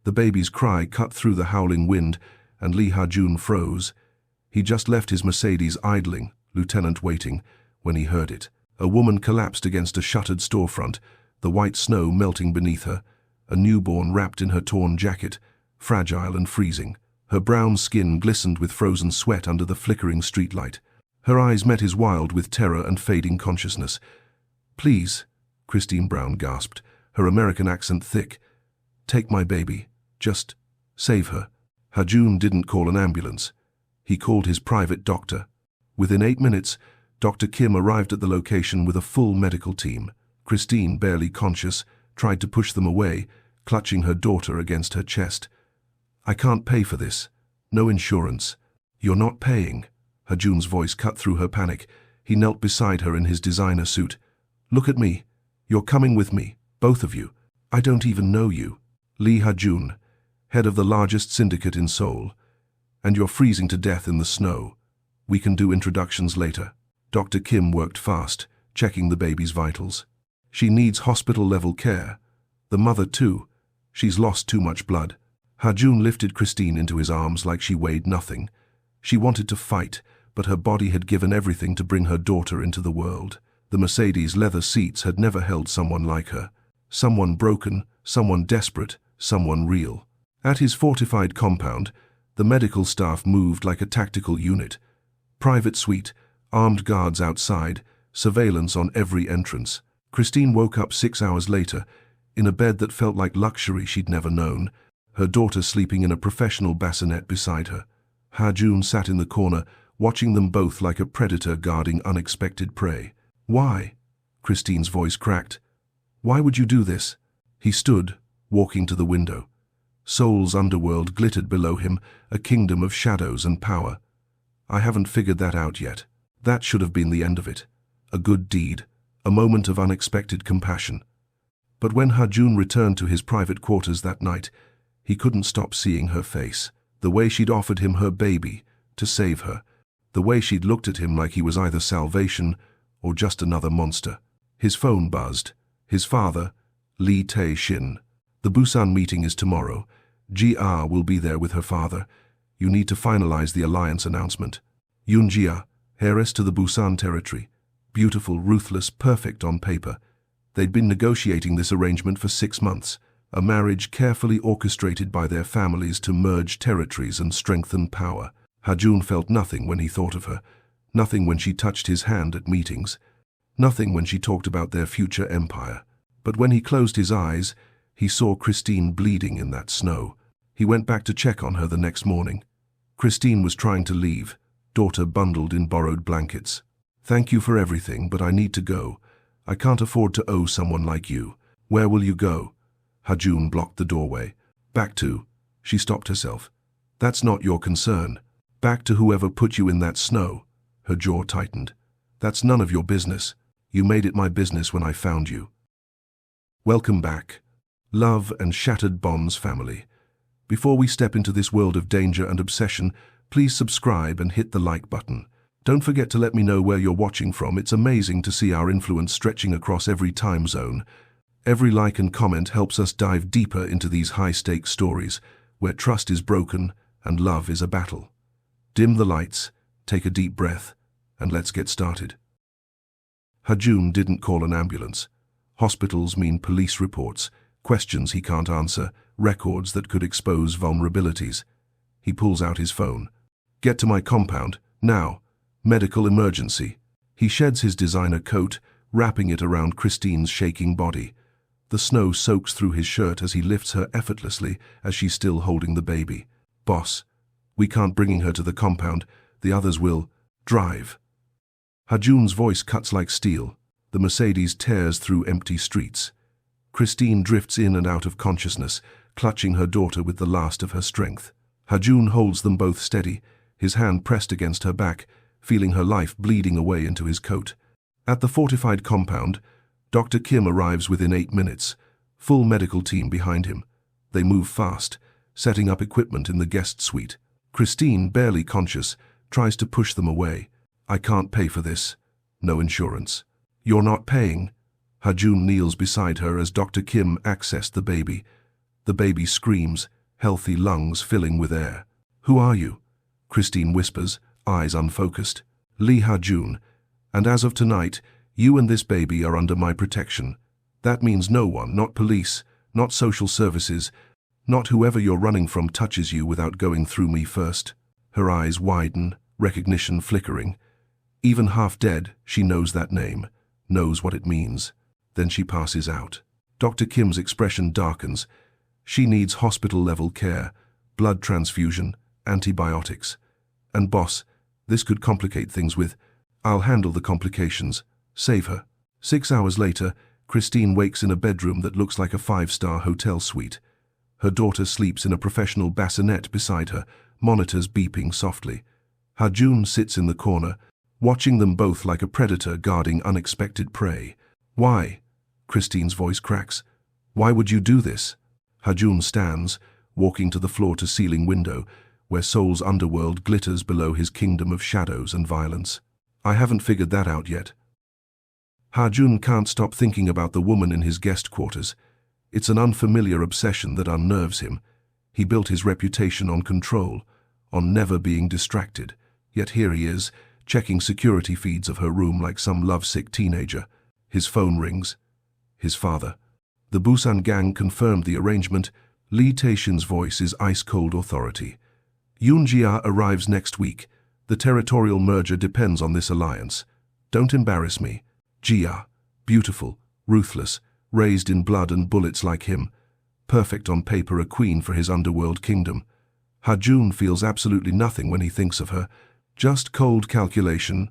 The baby's cry cut through the howling wind, and Ha-joon froze. He just left his Mercedes idling, lieutenant waiting, when he heard it. A woman collapsed against a shuttered storefront, the white snow melting beneath her, a newborn wrapped in her torn jacket, fragile and freezing. Her brown skin glistened with frozen sweat under the flickering streetlight. Her eyes met his wild with terror and fading consciousness. "Please," Christine Brown gasped, her American accent thick. "Take my baby. Just save her." Ha-joon didn't call an ambulance. He called his private doctor. Within 8 minutes, Dr. Kim arrived at the location with a full medical team. Christine, barely conscious, tried to push them away, clutching her daughter against her chest. "I can't pay for this. No insurance." "You're not paying." Ha-joon's voice cut through her panic. He knelt beside her in his designer suit. "Look at me. You're coming with me, both of you. I don't even know you. Lee Ha-joon, head of the largest syndicate in Seoul. And you're freezing to death in the snow. We can do introductions later." Dr. Kim worked fast, checking the baby's vitals. "She needs hospital-level care. The mother too. She's lost too much blood." Ha-joon lifted Christine into his arms like she weighed nothing. She wanted to fight, but her body had given everything to bring her daughter into the world. The Mercedes leather seats had never held someone like her. Someone broken, someone desperate, someone real. At his fortified compound, the medical staff moved like a tactical unit. Private suite, armed guards outside, surveillance on every entrance. Christine woke up 6 hours later, in a bed that felt like luxury she'd never known, her daughter sleeping in a professional bassinet beside her. Ha-joon sat in the corner, watching them both like a predator guarding unexpected prey. "Why?" Christine's voice cracked. "Why would you do this?" He stood, walking to the window. Seoul's underworld glittered below him, a kingdom of shadows and power. "I haven't figured that out yet. That should have been the end of it. A good deed, a moment of unexpected compassion." But when Ha-joon returned to his private quarters that night, he couldn't stop seeing her face. The way she'd offered him her baby, to save her. The way she'd looked at him like he was either salvation or just another monster. His phone buzzed. His father, Lee Tae-shin. "The Busan meeting is tomorrow. Ji-ah will be there with her father. You need to finalize the alliance announcement. Yoon-jia, heiress to the Busan territory. Beautiful, ruthless, perfect on paper. They'd been negotiating this arrangement for 6 months. A marriage carefully orchestrated by their families to merge territories and strengthen power. Ha-joon felt nothing when he thought of her. Nothing when she touched his hand at meetings. Nothing when she talked about their future empire. But when he closed his eyes, he saw Christine bleeding in that snow. He went back to check on her the next morning. Christine was trying to leave, daughter bundled in borrowed blankets. "Thank you for everything, but I need to go. I can't afford to owe someone like you." "Where will you go?" Ha-joon blocked the doorway. "Back to..." She stopped herself. "That's not your concern. Back to whoever put you in that snow." Her jaw tightened. "That's none of your business. You made it my business when I found you." Welcome back, love and shattered bonds family. Before we step into this world of danger and obsession, please subscribe and hit the like button. Don't forget to let me know where you're watching from. It's amazing to see our influence stretching across every time zone. Every like and comment helps us dive deeper into these high-stakes stories, where trust is broken and love is a battle. Dim the lights, take a deep breath, and let's get started. Ha-joon didn't call an ambulance. Hospitals mean police reports, questions he can't answer, records that could expose vulnerabilities. He pulls out his phone. "Get to my compound, now. Medical emergency." He sheds his designer coat, wrapping it around Christine's shaking body. The snow soaks through his shirt as he lifts her effortlessly as she's still holding the baby. "Boss, we can't bring her to the compound. The others will drive." Ha-joon's voice cuts like steel. The Mercedes tears through empty streets. Christine drifts in and out of consciousness, clutching her daughter with the last of her strength. Ha-joon holds them both steady, his hand pressed against her back, feeling her life bleeding away into his coat. At the fortified compound, Dr. Kim arrives within 8 minutes, full medical team behind him. They move fast, setting up equipment in the guest suite. Christine, barely conscious, tries to push them away. "I can't pay for this. No insurance." "You're not paying." Ha-joon kneels beside her as Dr. Kim accessed the baby. The baby screams, healthy lungs filling with air. "Who are you?" Christine whispers, eyes unfocused. "Lee Ha-joon. And as of tonight, you and this baby are under my protection. That means no one, not police, not social services, not whoever you're running from touches you without going through me first." Her eyes widen, recognition flickering. Even half dead, she knows that name, knows what it means. Then she passes out. Dr. Kim's expression darkens. She needs hospital-level care, blood transfusion, antibiotics. And boss, this could complicate things with, "I'll handle the complications. Save her." 6 hours later, Christine wakes in a bedroom that looks like a 5-star hotel suite. Her daughter sleeps in a professional bassinet beside her, monitors beeping softly. Ha-joon sits in the corner, watching them both like a predator guarding unexpected prey. "Why?" Christine's voice cracks. "Why would you do this?" Ha-joon stands, walking to the floor-to-ceiling window, where Seoul's underworld glitters below his kingdom of shadows and violence. "I haven't figured that out yet." Ha-joon can't stop thinking about the woman in his guest quarters. It's an unfamiliar obsession that unnerves him. He built his reputation on control, on never being distracted. Yet here he is, checking security feeds of her room like some lovesick teenager. His phone rings. His father. The Busan gang confirmed the arrangement. Lee Tae-shin's voice is ice-cold authority. "Yoon Jia arrives next week. The territorial merger depends on this alliance. Don't embarrass me. Jia, beautiful, ruthless, raised in blood and bullets like him. Perfect on paper, a queen for his underworld kingdom." Ha-joon feels absolutely nothing when he thinks of her. Just cold calculation,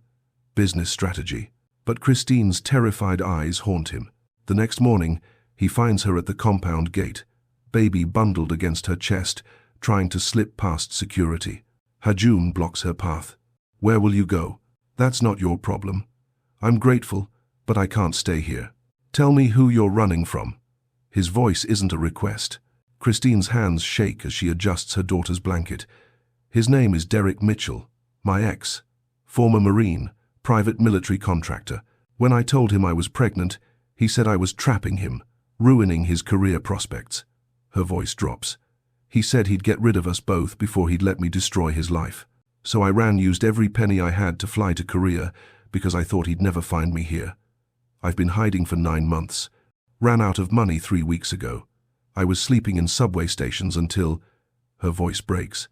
business strategy. But Christine's terrified eyes haunt him. The next morning, he finds her at the compound gate, baby bundled against her chest, trying to slip past security. Ha-joon blocks her path. "Where will you go? That's not your problem. I'm grateful, but I can't stay here. Tell me who you're running from." His voice isn't a request. Christine's hands shake as she adjusts her daughter's blanket. "His name is Derek Mitchell, my ex, former Marine, private military contractor. When I told him I was pregnant, he said I was trapping him, ruining his career prospects." Her voice drops. "He said he'd get rid of us both before he'd let me destroy his life. So I used every penny I had to fly to Korea because I thought he'd never find me here. I've been hiding for 9 months. Ran out of money 3 weeks ago. I was sleeping in subway stations until..." Her voice breaks.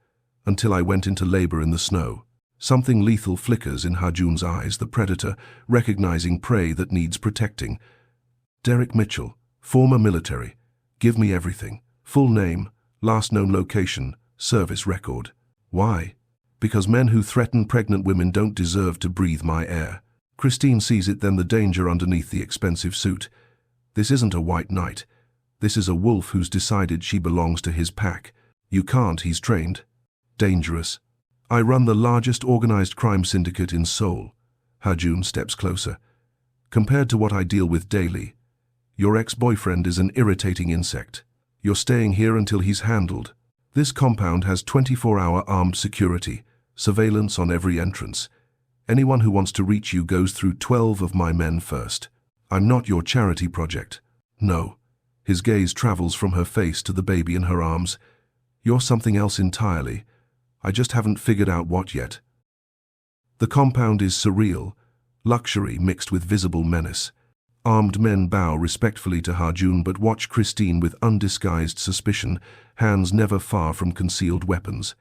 "Until I went into labor in the snow." Something lethal flickers in Ha-joon's eyes, the predator, recognizing prey that needs protecting. "Derek Mitchell, former military. Give me everything. Full name, last known location, service record." "Why?" "Because men who threaten pregnant women don't deserve to breathe my air." Christine sees it then, the danger underneath the expensive suit. This isn't a white knight. This is a wolf who's decided she belongs to his pack. "You can't, he's trained." "Dangerous. I run the largest organized crime syndicate in Seoul." Ha-joon steps closer. "Compared to what I deal with daily, your ex-boyfriend is an irritating insect. You're staying here until he's handled. This compound has 24-hour armed security, surveillance on every entrance. Anyone who wants to reach you goes through 12 of my men first. I'm not your charity project." "No." His gaze travels from her face to the baby in her arms. "You're something else entirely. I just haven't figured out what yet." The compound is surreal, luxury mixed with visible menace. Armed men bow respectfully to Ha-joon but watch Christine with undisguised suspicion, hands never far from concealed weapons.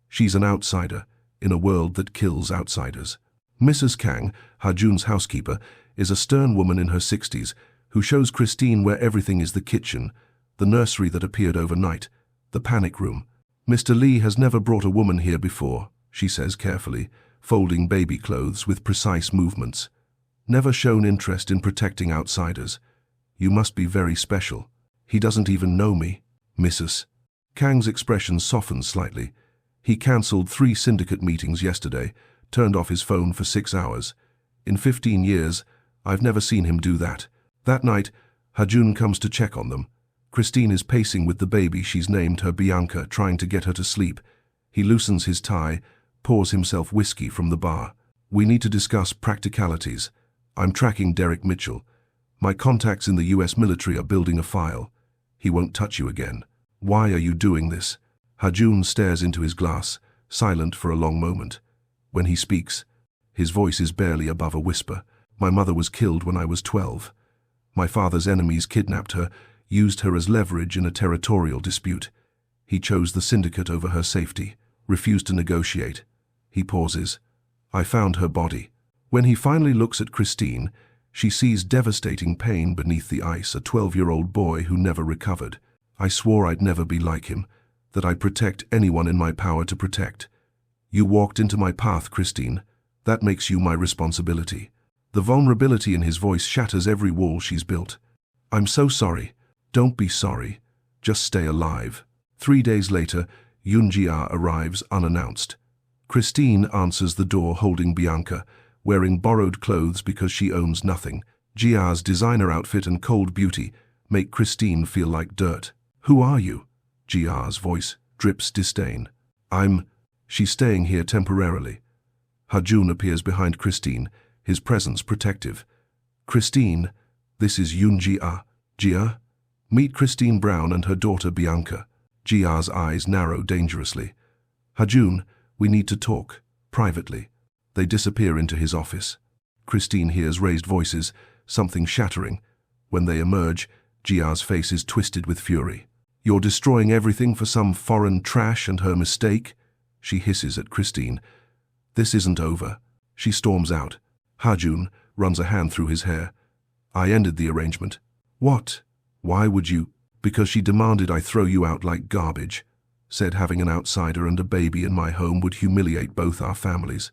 She's an outsider, in a world that kills outsiders. Mrs. Kang, Ha-joon's housekeeper, is a stern woman in her 60s who shows Christine where everything is: the kitchen, the nursery that appeared overnight, the panic room. "Mr. Lee has never brought a woman here before," she says carefully, folding baby clothes with precise movements. "Never shown interest in protecting outsiders. You must be very special. He doesn't even know me." "Mrs." Kang's expression softens slightly. "He cancelled 3 syndicate meetings yesterday, turned off his phone for 6 hours. In 15 years, I've never seen him do that." That night, Ha-joon comes to check on them. Christine is pacing with the baby she's named her Bianca, trying to get her to sleep. He loosens his tie, pours himself whiskey from the bar. "We need to discuss practicalities. I'm tracking Derek Mitchell. My contacts in the US military are building a file. He won't touch you again." Why are you doing this? Ha-joon stares into his glass, silent for a long moment. When he speaks, his voice is barely above a whisper. My mother was killed when I was 12. My father's enemies kidnapped her, used her as leverage in a territorial dispute. He chose the syndicate over her safety, refused to negotiate. He pauses. I found her body. When he finally looks at Christine, she sees devastating pain beneath the ice, a 12-year-old boy who never recovered. I swore I'd never be like him, that I'd protect anyone in my power to protect. You walked into my path, Christine. That makes you my responsibility. The vulnerability in his voice shatters every wall she's built. I'm so sorry. Don't be sorry. Just stay alive. 3 days later, Yoon-jia arrives unannounced. Christine answers the door holding Bianca, wearing borrowed clothes because she owns nothing. Jia's designer outfit and cold beauty make Christine feel like dirt. Who are you? Jia's voice drips disdain. She's staying here temporarily. Ha-joon appears behind Christine, his presence protective. Christine, this is Yoon-jia. Jia? Meet Christine Brown and her daughter Bianca. Jia's eyes narrow dangerously. Ha-joon, we need to talk, privately. They disappear into his office. Christine hears raised voices, something shattering. When they emerge, Jia's face is twisted with fury. You're destroying everything for some foreign trash and her mistake? She hisses at Christine. This isn't over. She storms out. Ha-joon runs a hand through his hair. I ended the arrangement. What? Why would you? Because she demanded I throw you out like garbage. Said having an outsider and a baby in my home would humiliate both our families.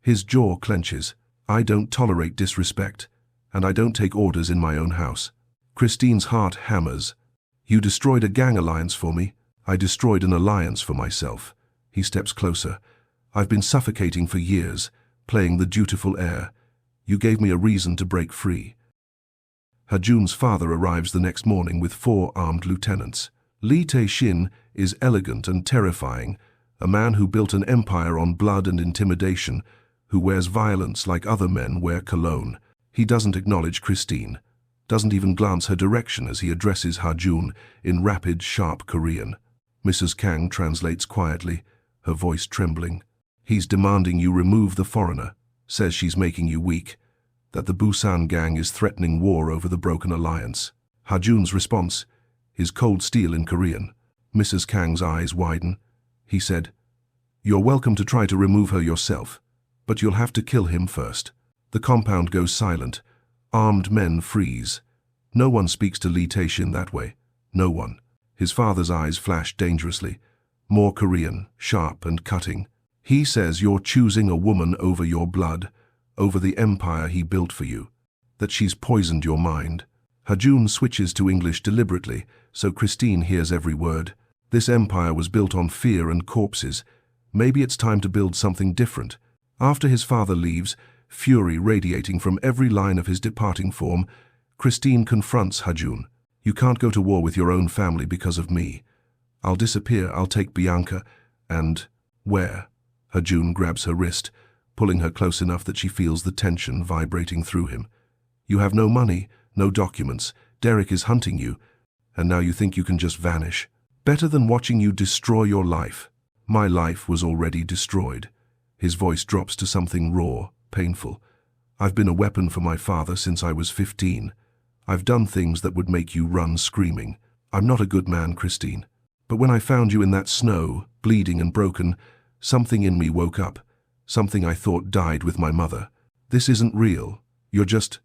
His jaw clenches. I don't tolerate disrespect, and I don't take orders in my own house. Christine's heart hammers. You destroyed a gang alliance for me. I destroyed an alliance for myself. He steps closer. I've been suffocating for years, playing the dutiful heir. You gave me a reason to break free. Ha-joon's father arrives the next morning with 4 armed lieutenants. Lee Tae-shin is elegant and terrifying, a man who built an empire on blood and intimidation, who wears violence like other men wear cologne. He doesn't acknowledge Christine, doesn't even glance her direction as he addresses Ha-joon in rapid, sharp Korean. Mrs. Kang translates quietly, her voice trembling. He's demanding you remove the foreigner, says she's making you weak, that the Busan gang is threatening war over the broken alliance. Ha-joon's response is cold steel in Korean. Mrs. Kang's eyes widen. He said, You're welcome to try to remove her yourself, but you'll have to kill him first. The compound goes silent. Armed men freeze. No one speaks to Lee Tae-shin that way. No one. His father's eyes flash dangerously. More Korean, sharp and cutting. He says you're choosing a woman over your blood, over the empire he built for you, that she's poisoned your mind. Ha-joon switches to English deliberately, so Christine hears every word. This empire was built on fear and corpses. Maybe it's time to build something different. After his father leaves, fury radiating from every line of his departing form, Christine confronts Ha-joon. You can't go to war with your own family because of me. I'll disappear, I'll take Bianca, and... Where? Ha-joon grabs her wrist, pulling her close enough that she feels the tension vibrating through him. You have no money, no documents, Derek is hunting you, and now you think you can just vanish. Better than watching you destroy your life. My life was already destroyed. His voice drops to something raw, painful. I've been a weapon for my father since I was 15. I've done things that would make you run screaming. I'm not a good man, Christine. But when I found you in that snow, bleeding and broken, something in me woke up. Something I thought died with my mother. This isn't real. You're just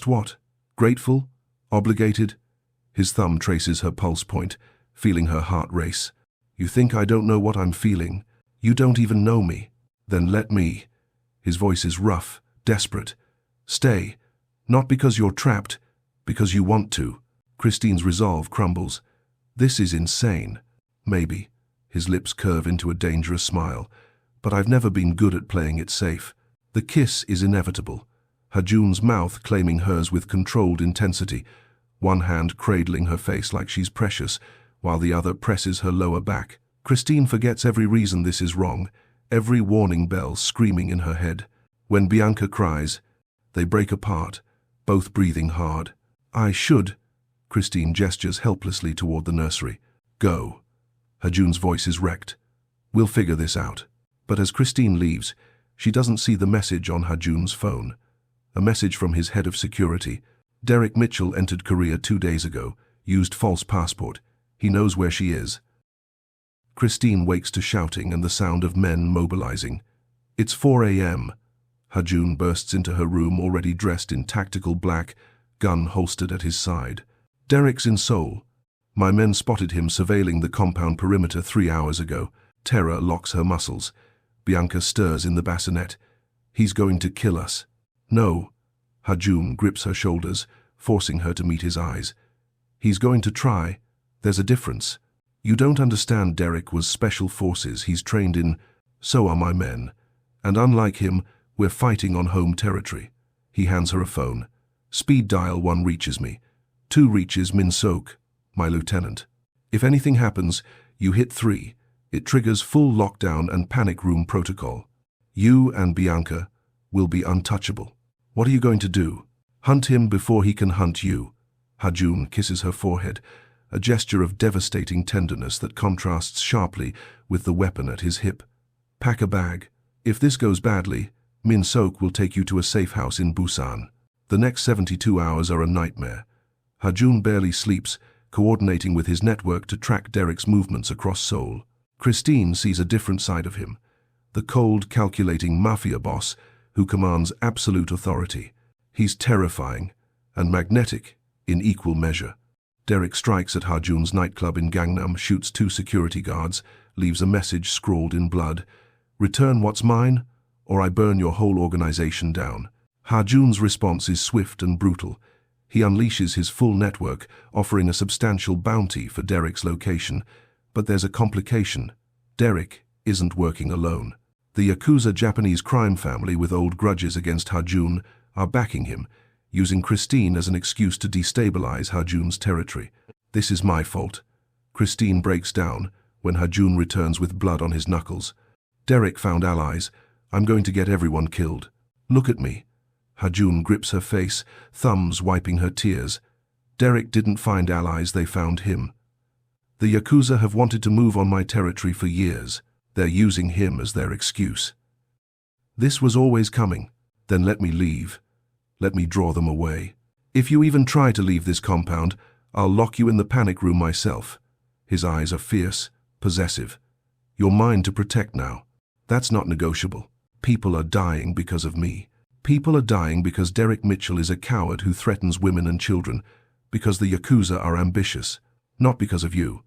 what? Grateful? Obligated? His thumb traces her pulse point, feeling her heart race. You think I don't know what I'm feeling? You don't even know me. Then let me. His voice is rough, desperate. Stay. Not because you're trapped, because you want to. Christine's resolve crumbles. This is insane. Maybe. His lips curve into a dangerous smile. But I've never been good at playing it safe. The kiss is inevitable. Ha-joon's mouth claiming hers with controlled intensity, one hand cradling her face like she's precious, while the other presses her lower back. Christine forgets every reason this is wrong, every warning bell screaming in her head. When Bianca cries, they break apart, both breathing hard. I should. Christine gestures helplessly toward the nursery. Go. Ha-joon's voice is wrecked. We'll figure this out. But as Christine leaves, she doesn't see the message on Ha-joon's phone. A message from his head of security. Derek Mitchell entered Korea 2 days ago, used false passport. He knows where she is. Christine wakes to shouting and the sound of men mobilizing. It's 4 a.m. Ha-joon bursts into her room already dressed in tactical black, gun holstered at his side. Derek's in Seoul. My men spotted him surveilling the compound perimeter 3 hours ago. Terror locks her muscles. Bianca stirs in the bassinet. He's going to kill us. No. Ha-joon grips her shoulders, forcing her to meet his eyes. He's going to try. There's a difference. You don't understand. Derek was special forces. He's trained in. So are my men. And unlike him, we're fighting on home territory. He hands her a phone. Speed dial 1 reaches me. 2 reaches Min-seok, my lieutenant. If anything happens, you hit 3. It triggers full lockdown and panic room protocol. You and Bianca will be untouchable. What are you going to do? Hunt him before he can hunt you. Ha-joon kisses her forehead, a gesture of devastating tenderness that contrasts sharply with the weapon at his hip. Pack a bag. If this goes badly, Min-seok will take you to a safe house in Busan. The next 72 hours are a nightmare. Ha-joon barely sleeps, coordinating with his network to track Derek's movements across Seoul. Christine sees a different side of him, the cold, calculating mafia boss who commands absolute authority. He's terrifying and magnetic in equal measure. Derek strikes at Ha-joon's nightclub in Gangnam, shoots 2 security guards, leaves a message scrawled in blood. Return what's mine, or I burn your whole organization down. Ha-joon's response is swift and brutal. He unleashes his full network, offering a substantial bounty for Derek's location. But there's a complication. Derek isn't working alone. The Yakuza Japanese crime family with old grudges against Ha-joon are backing him, using Christine as an excuse to destabilize Ha-joon's territory. This is my fault. Christine breaks down when Ha-joon returns with blood on his knuckles. Derek found allies. I'm going to get everyone killed. Look at me. Ha-joon grips her face, thumbs wiping her tears. Derek didn't find allies, they found him. The Yakuza have wanted to move on my territory for years. They're using him as their excuse. This was always coming. Then let me leave. Let me draw them away. If you even try to leave this compound, I'll lock you in the panic room myself. His eyes are fierce, possessive. You're mine to protect now. That's not negotiable. People are dying because of me. People are dying because Derek Mitchell is a coward who threatens women and children, because the Yakuza are ambitious, not because of you.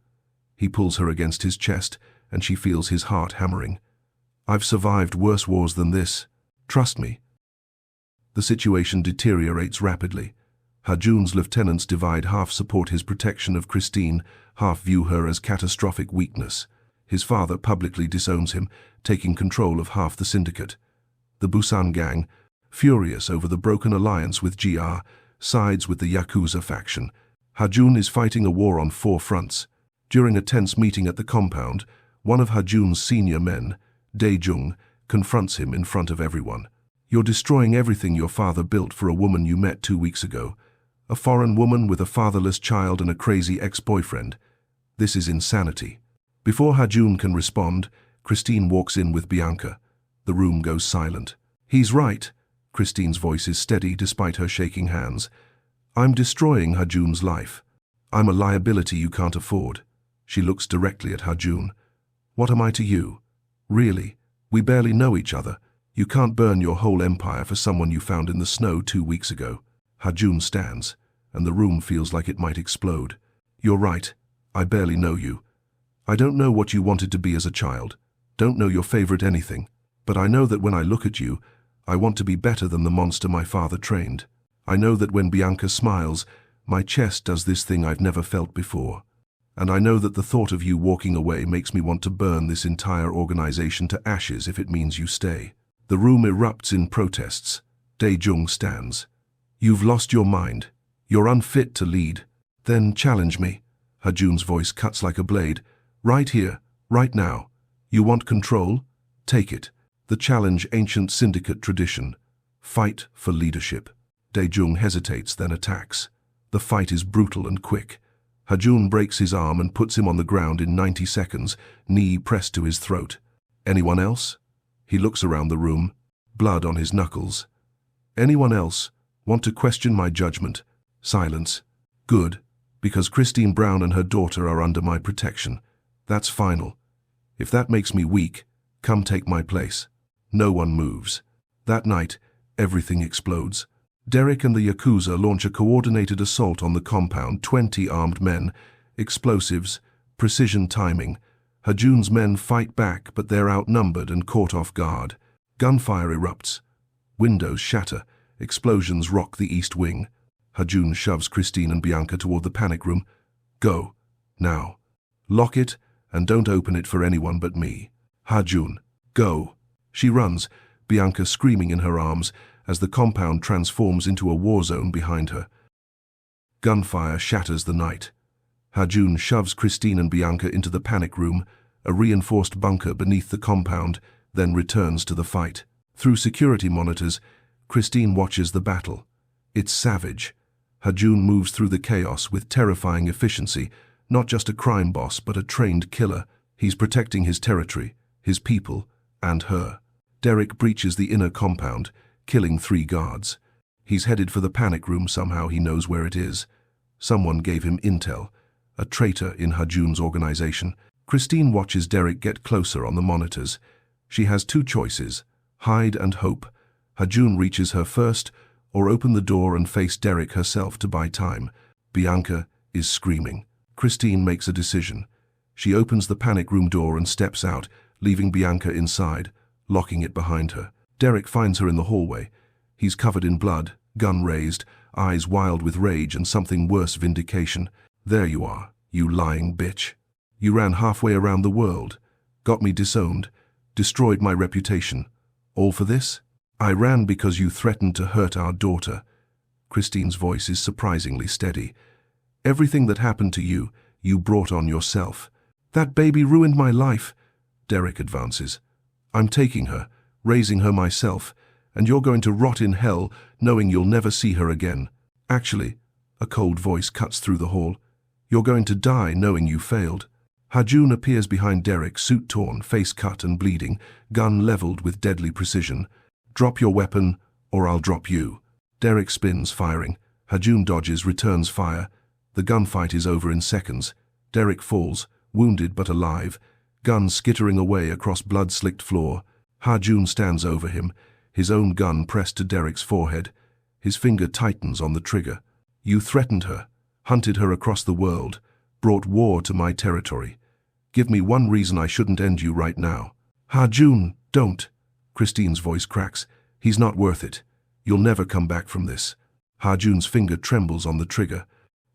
He pulls her against his chest, and she feels his heart hammering. I've survived worse wars than this. Trust me. The situation deteriorates rapidly. Ha-joon's lieutenants divide, half support his protection of Christine, half view her as catastrophic weakness. His father publicly disowns him, taking control of half the syndicate. The Busan gang, furious over the broken alliance with GR, sides with the Yakuza faction. Ha-joon is fighting a war on 4 fronts. During a tense meeting at the compound, one of Ha-joon's senior men, Dae-jung, confronts him in front of everyone. You're destroying everything your father built for a woman you met 2 weeks ago. A foreign woman with a fatherless child and a crazy ex-boyfriend. This is insanity. Before Ha-joon can respond, Christine walks in with Bianca. The room goes silent. He's right. Christine's voice is steady despite her shaking hands. I'm destroying Ha-joon's life. I'm a liability you can't afford. She looks directly at Ha-joon. What am I to you? Really? We barely know each other. You can't burn your whole empire for someone you found in the snow 2 weeks ago. Ha-joon stands, and the room feels like it might explode. You're right. I barely know you. I don't know what you wanted to be as a child. Don't know your favorite anything. But I know that when I look at you, I want to be better than the monster my father trained. I know that when Bianca smiles, my chest does this thing I've never felt before. And I know that the thought of you walking away makes me want to burn this entire organization to ashes if it means you stay. The room erupts in protests. Dae-jung stands. You've lost your mind. You're unfit to lead. Then challenge me. Ha-joon's voice cuts like a blade. Right here, right now. You want control? Take it. The challenge, ancient syndicate tradition. Fight for leadership. Dae-jung hesitates, then attacks. The fight is brutal and quick. Ha-joon breaks his arm and puts him on the ground in 90 seconds, knee pressed to his throat. Anyone else? He looks around the room, blood on his knuckles. Anyone else want to question my judgment? Silence. Good, because Christine Brown and her daughter are under my protection. That's final. If that makes me weak, come take my place. No one moves. That night, everything explodes. Derek and the Yakuza launch a coordinated assault on the compound, 20 armed men, explosives, precision timing. Ha-joon's men fight back, but they're outnumbered and caught off guard. Gunfire erupts. Windows shatter. Explosions rock the east wing. Ha-joon shoves Christine and Bianca toward the panic room. Go. Now. Lock it, and don't open it for anyone but me. Ha-joon. Go. She runs, Bianca screaming in her arms, as the compound transforms into a war zone behind her. Gunfire shatters the night. Ha-joon shoves Christine and Bianca into the panic room, a reinforced bunker beneath the compound, then returns to the fight. Through security monitors, Christine watches the battle. It's savage. Ha-joon moves through the chaos with terrifying efficiency, not just a crime boss but a trained killer. He's protecting his territory, his people, and her. Derek breaches the inner compound, killing 3 guards. He's headed for the panic room. Somehow he knows where it is. Someone gave him intel, a traitor in Ha-joon's organization. Christine watches Derek get closer on the monitors. She has 2 choices, hide and hope. Ha-joon reaches her first, or open the door and face Derek herself to buy time. Bianca is screaming. Christine makes a decision. She opens the panic room door and steps out, leaving Bianca inside, locking it behind her. Derek finds her in the hallway. He's covered in blood, gun raised, eyes wild with rage and something worse, vindication. There you are, you lying bitch. You ran halfway around the world, got me disowned, destroyed my reputation. All for this? I ran because you threatened to hurt our daughter. Christine's voice is surprisingly steady. Everything that happened to you, you brought on yourself. That baby ruined my life. Derek advances. I'm taking her, raising her myself, and you're going to rot in hell knowing you'll never see her again. Actually, a cold voice cuts through the hall. You're going to die knowing you failed. Ha-joon appears behind Derek, suit torn, face cut and bleeding, gun leveled with deadly precision. Drop your weapon, or I'll drop you. Derek spins, firing. Ha-joon dodges, returns fire. The gunfight is over in seconds. Derek falls, wounded but alive, gun skittering away across blood-slicked floor. Ha-joon stands over him, his own gun pressed to Derek's forehead. His finger tightens on the trigger. You threatened her, hunted her across the world, brought war to my territory. Give me one reason I shouldn't end you right now. Ha-joon, don't. Christine's voice cracks. He's not worth it. You'll never come back from this. Ha-joon's finger trembles on the trigger.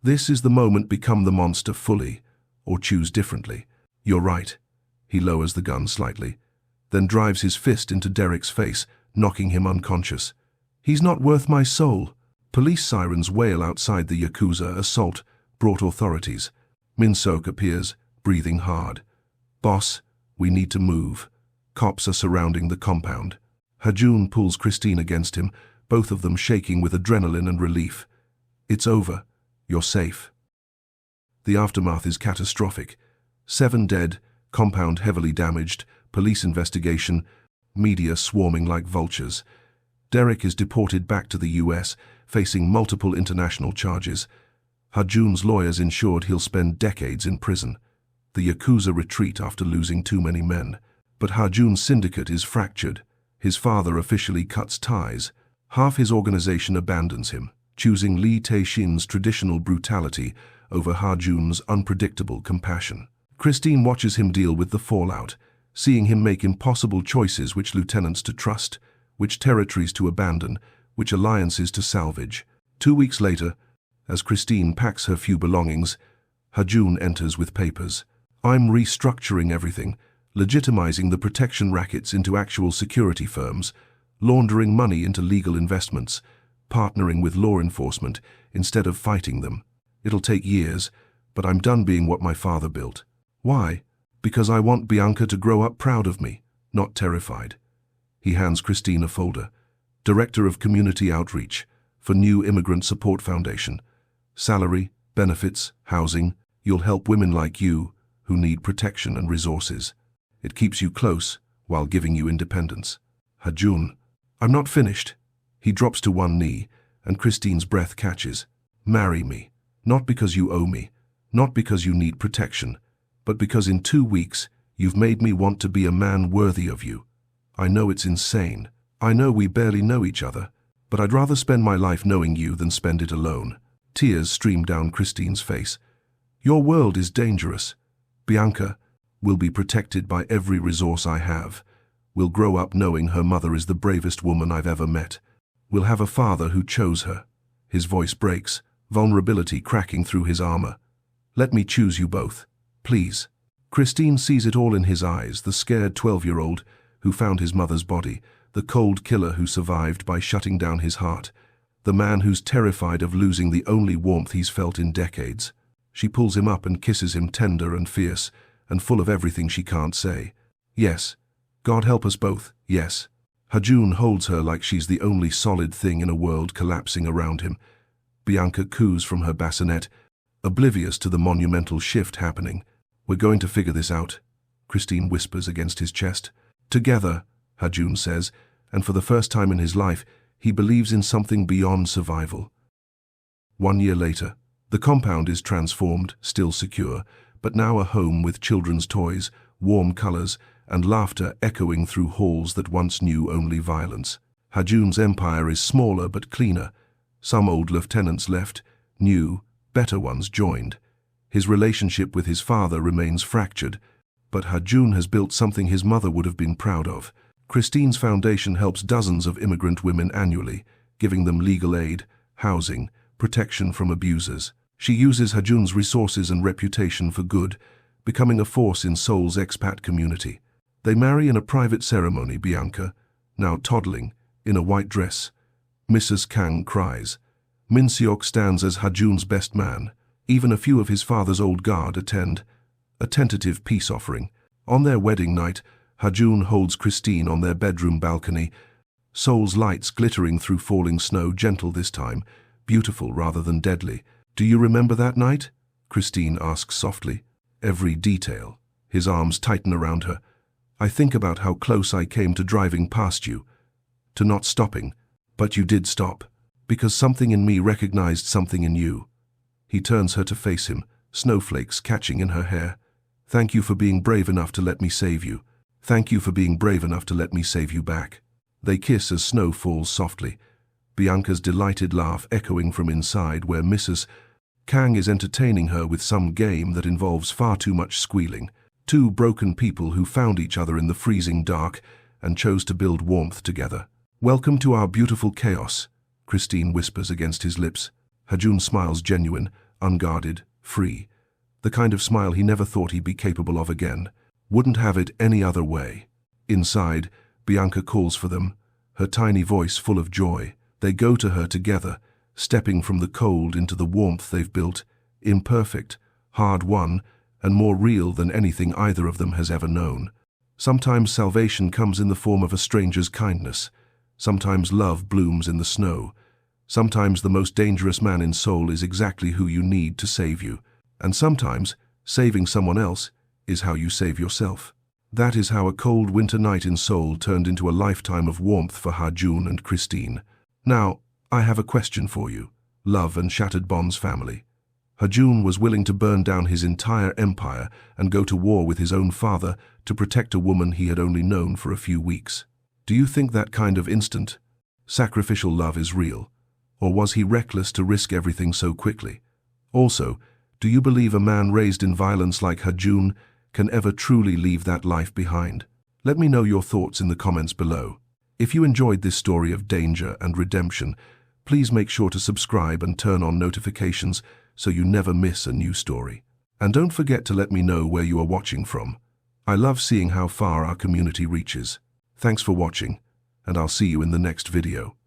This is the moment. Become the monster fully, or choose differently. You're right. He lowers the gun slightly, then drives his fist into Derek's face, knocking him unconscious. He's not worth my soul. Police sirens wail outside the Yakuza assault, brought authorities. Min-sok appears, breathing hard. Boss, we need to move. Cops are surrounding the compound. Ha-joon pulls Christine against him, both of them shaking with adrenaline and relief. It's over. You're safe. The aftermath is catastrophic. 7 dead, compound heavily damaged, police investigation, media swarming like vultures. Derek is deported back to the US, facing multiple international charges. Ha-joon's lawyers ensured he'll spend decades in prison. The Yakuza retreat after losing too many men. But Ha-joon's syndicate is fractured. His father officially cuts ties. Half his organization abandons him, choosing Lee Tae-shin's traditional brutality over Ha-joon's unpredictable compassion. Christine watches him deal with the fallout, seeing him make impossible choices: which lieutenants to trust, which territories to abandon, which alliances to salvage. 2 weeks later, as Christine packs her few belongings, Ha-joon enters with papers. I'm restructuring everything, legitimizing the protection rackets into actual security firms, laundering money into legal investments, partnering with law enforcement instead of fighting them. It'll take years, but I'm done being what my father built. Why? Because I want Bianca to grow up proud of me, not terrified. He hands Christine a folder. Director of Community Outreach for New Immigrant Support Foundation. Salary, benefits, housing. You'll help women like you who need protection and resources. It keeps you close while giving you independence. Ha-joon, I'm not finished. He drops to one knee, and Christine's breath catches. Marry me, not because you owe me, not because you need protection, but because in 2 weeks you've made me want to be a man worthy of you. I know it's insane. I know we barely know each other, but I'd rather spend my life knowing you than spend it alone. Tears stream down Christine's face. Your world is dangerous. Bianca will be protected by every resource I have. Will grow up knowing her mother is the bravest woman I've ever met. Will have a father who chose her. His voice breaks, vulnerability cracking through his armor. Let me choose you both, please. Christine sees it all in his eyes, the scared 12-year-old who found his mother's body, the cold killer who survived by shutting down his heart, the man who's terrified of losing the only warmth he's felt in decades. She pulls him up and kisses him, tender and fierce, and full of everything she can't say. Yes, God help us both, yes. Ha-joon holds her like she's the only solid thing in a world collapsing around him. Bianca coos from her bassinet, oblivious to the monumental shift happening. We're going to figure this out, Christine whispers against his chest. Together, Ha-joon says, and for the first time in his life, he believes in something beyond survival. 1 year later, the compound is transformed, still secure, but now a home with children's toys, warm colors, and laughter echoing through halls that once knew only violence. Ha-joon's empire is smaller but cleaner. Some old lieutenants left, new, better ones joined. His relationship with his father remains fractured, but Ha-joon has built something his mother would have been proud of. Christine's foundation helps dozens of immigrant women annually, giving them legal aid, housing, protection from abusers. She uses Ha-joon's resources and reputation for good, becoming a force in Seoul's expat community. They marry in a private ceremony. Bianca, now toddling, in a white dress. Mrs. Kang cries. Min Seok stands as Ha-joon's best man. Even a few of his father's old guard attend, a tentative peace offering. On their wedding night, Ha-joon holds Christine on their bedroom balcony, Seoul's lights glittering through falling snow, gentle this time, beautiful rather than deadly. Do you remember that night? Christine asks softly. Every detail. His arms tighten around her. I think about how close I came to driving past you, to not stopping, but you did stop, because something in me recognized something in you. He turns her to face him, snowflakes catching in her hair. Thank you for being brave enough to let me save you. Thank you for being brave enough to let me save you back. They kiss as snow falls softly, Bianca's delighted laugh echoing from inside where Mrs. Kang is entertaining her with some game that involves far too much squealing. Two broken people who found each other in the freezing dark and chose to build warmth together. Welcome to our beautiful chaos, Christine whispers against his lips. Ha-joon smiles, genuine, unguarded, free. The kind of smile he never thought he'd be capable of again. Wouldn't have it any other way. Inside, Bianca calls for them, her tiny voice full of joy. They go to her together, stepping from the cold into the warmth they've built, imperfect, hard-won, and more real than anything either of them has ever known. Sometimes salvation comes in the form of a stranger's kindness. Sometimes love blooms in the snow. Sometimes the most dangerous man in Seoul is exactly who you need to save you. And sometimes, saving someone else is how you save yourself. That is how a cold winter night in Seoul turned into a lifetime of warmth for Ha-joon and Christine. Now, I have a question for you. Love and shattered bonds family. Ha-joon was willing to burn down his entire empire and go to war with his own father to protect a woman he had only known for a few weeks. Do you think that kind of instant, sacrificial love is real? Or was he reckless to risk everything so quickly? Also, do you believe a man raised in violence like Ha-joon can ever truly leave that life behind? Let me know your thoughts in the comments below. If you enjoyed this story of danger and redemption, please make sure to subscribe and turn on notifications so you never miss a new story. And don't forget to let me know where you are watching from. I love seeing how far our community reaches. Thanks for watching, and I'll see you in the next video.